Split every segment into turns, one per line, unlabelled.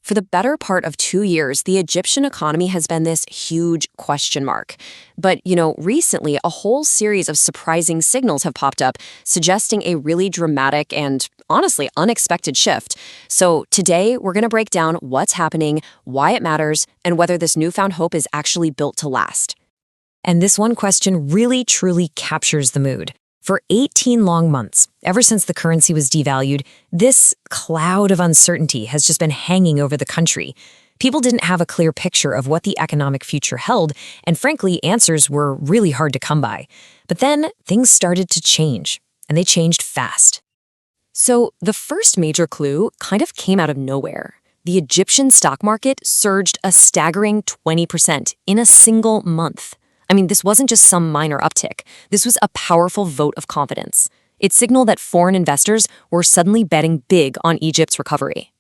For the better part of 2 years, the Egyptian economy has been this huge question mark. But, recently, a whole series of surprising signals have popped up, suggesting a really dramatic and, honestly, unexpected shift. So today, we're going to break down what's happening, why it matters, and whether this newfound hope is actually built to last. And this one question really, truly captures the mood. For 18 long months, ever since the currency was devalued, this cloud of uncertainty has just been hanging over the country. People didn't have a clear picture of what the economic future held, and frankly, answers were really hard to come by. But then things started to change, and they changed fast. So the first major clue kind of came out of nowhere. The Egyptian stock market surged a staggering 20% in a single month. I mean, this wasn't just some minor uptick. This was a powerful vote of confidence. It signaled that foreign investors were suddenly betting big on Egypt's recovery.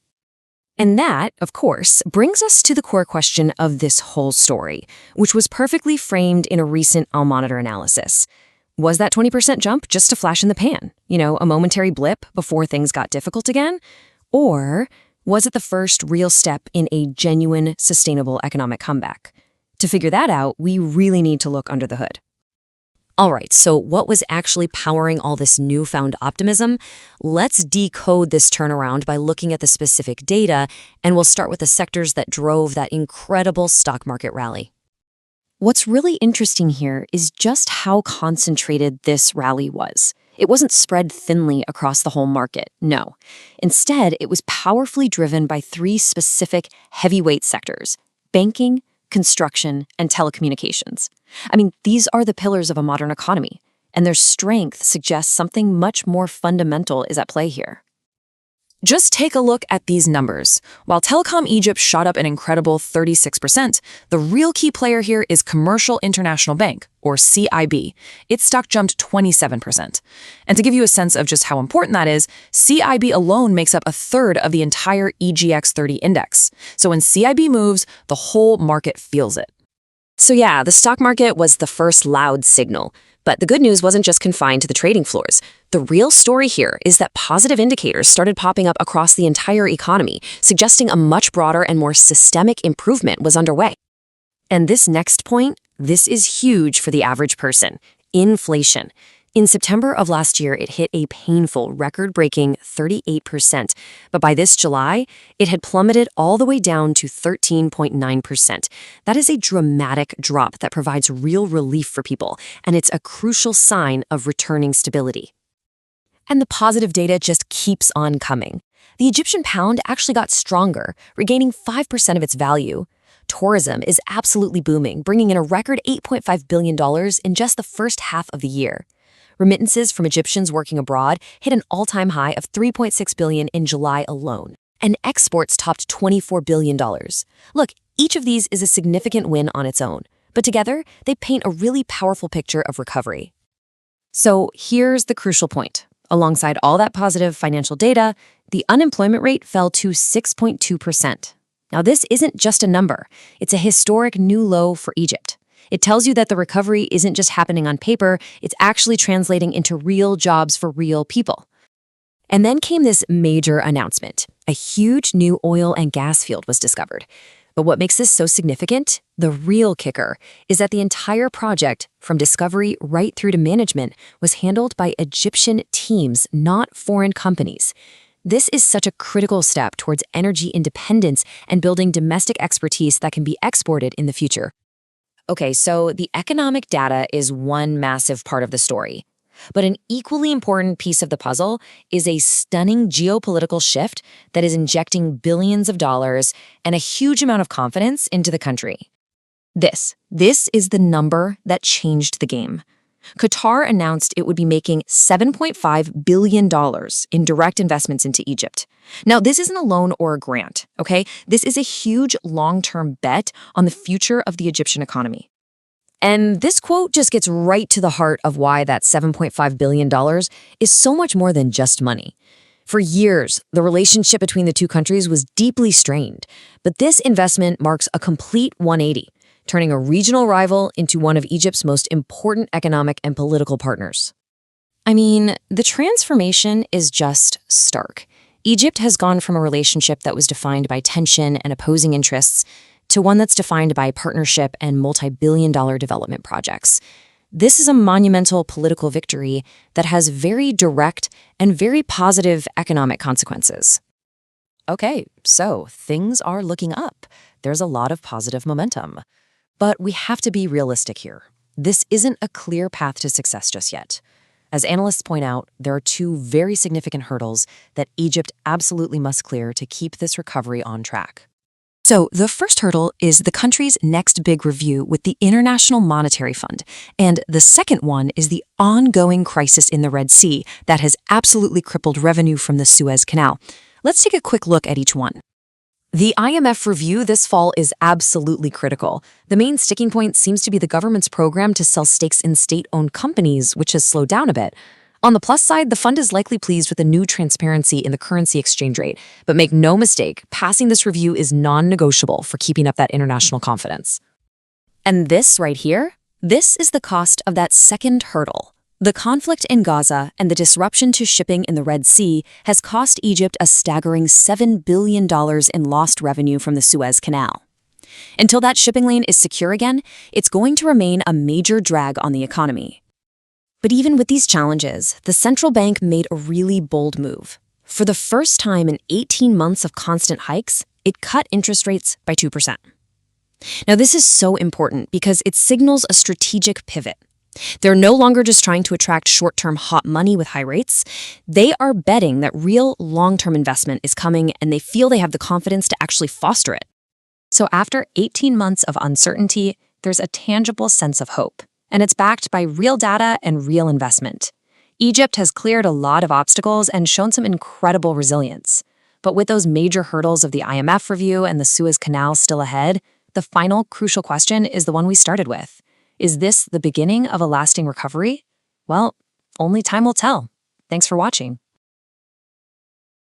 And that, of course, brings us to the core question of this whole story, which was perfectly framed in a recent Al-Monitor analysis. Was that 20% jump just a flash in the pan? A momentary blip before things got difficult again? Or was it the first real step in a genuine, sustainable economic comeback? To figure that out, we really need to look under the hood. All right, so what was actually powering all this newfound optimism? Let's decode this turnaround by looking at the specific data, and we'll start with the sectors that drove that incredible stock market rally. What's really interesting here is just how concentrated this rally was. It wasn't spread thinly across the whole market, no. Instead, it was powerfully driven by three specific heavyweight sectors: banking, construction, and telecommunications. I mean, these are the pillars of a modern economy, and their strength suggests something much more fundamental is at play here. Just take a look at these numbers. While Telecom Egypt shot up an incredible 36%, the real key player here is Commercial International Bank, or CIB. Its stock jumped 27%. And to give you a sense of just how important that is, CIB alone makes up a third of the entire EGX 30 index. So when CIB moves, the whole market feels it. So yeah, the stock market was the first loud signal. But the good news wasn't just confined to the trading floors. The real story here is that positive indicators started popping up across the entire economy, suggesting a much broader and more systemic improvement was underway. And this next point, this is huge for the average person: inflation. In September of last year, it hit a painful, record-breaking 38%, but by this July, it had plummeted all the way down to 13.9%. That is a dramatic drop that provides real relief for people, and it's a crucial sign of returning stability. And the positive data just keeps on coming. The Egyptian pound actually got stronger, regaining 5% of its value. Tourism is absolutely booming, bringing in a record $8.5 billion in just the first half of the year. Remittances from Egyptians working abroad hit an all-time high of $3.6 billion in July alone, and exports topped $24 billion. Look, each of these is a significant win on its own, but together, they paint a really powerful picture of recovery. So here's the crucial point. Alongside all that positive financial data, the unemployment rate fell to 6.2%. Now, this isn't just a number. It's a historic new low for Egypt. It tells you that the recovery isn't just happening on paper, it's actually translating into real jobs for real people. And then came this major announcement. A huge new oil and gas field was discovered. But what makes this so significant? The real kicker is that the entire project, from discovery right through to management, was handled by Egyptian teams, not foreign companies. This is such a critical step towards energy independence and building domestic expertise that can be exported in the future. Okay, so the economic data is one massive part of the story. But an equally important piece of the puzzle is a stunning geopolitical shift that is injecting billions of dollars and a huge amount of confidence into the country. This is the number that changed the game. Qatar announced it would be making $7.5 billion in direct investments into Egypt. Now, this isn't a loan or a grant, okay? This is a huge long-term bet on the future of the Egyptian economy. And this quote just gets right to the heart of why that $7.5 billion is so much more than just money. For years, the relationship between the two countries was deeply strained, but this investment marks a complete 180. Turning a regional rival into one of Egypt's most important economic and political partners. I mean, the transformation is just stark. Egypt has gone from a relationship that was defined by tension and opposing interests to one that's defined by partnership and multi-billion-dollar development projects. This is a monumental political victory that has very direct and very positive economic consequences. Okay, so things are looking up. There's a lot of positive momentum. But we have to be realistic here. This isn't a clear path to success just yet. As analysts point out, there are two very significant hurdles that Egypt absolutely must clear to keep this recovery on track. So, the first hurdle is the country's next big review with the International Monetary Fund, and the second one is the ongoing crisis in the Red Sea that has absolutely crippled revenue from the Suez Canal. Let's take a quick look at each one. The IMF review this fall is absolutely critical. The main sticking point seems to be the government's program to sell stakes in state-owned companies, which has slowed down a bit. On the plus side, the fund is likely pleased with the new transparency in the currency exchange rate. But make no mistake, passing this review is non-negotiable for keeping up that international confidence. And this right here, this is the cost of that second hurdle. The conflict in Gaza and the disruption to shipping in the Red Sea has cost Egypt a staggering $7 billion in lost revenue from the Suez Canal. Until that shipping lane is secure again, it's going to remain a major drag on the economy. But even with these challenges, the central bank made a really bold move. For the first time in 18 months of constant hikes, it cut interest rates by 2%. Now, this is so important because it signals a strategic pivot. They're no longer just trying to attract short-term hot money with high rates. They are betting that real long-term investment is coming, and they feel they have the confidence to actually foster it. So after 18 months of uncertainty, there's a tangible sense of hope, and it's backed by real data and real investment. Egypt has cleared a lot of obstacles and shown some incredible resilience. But with those major hurdles of the IMF review and the Suez Canal still ahead, the final crucial question is the one we started with. Is this the beginning of a lasting recovery? Well, only time will tell. Thanks for watching.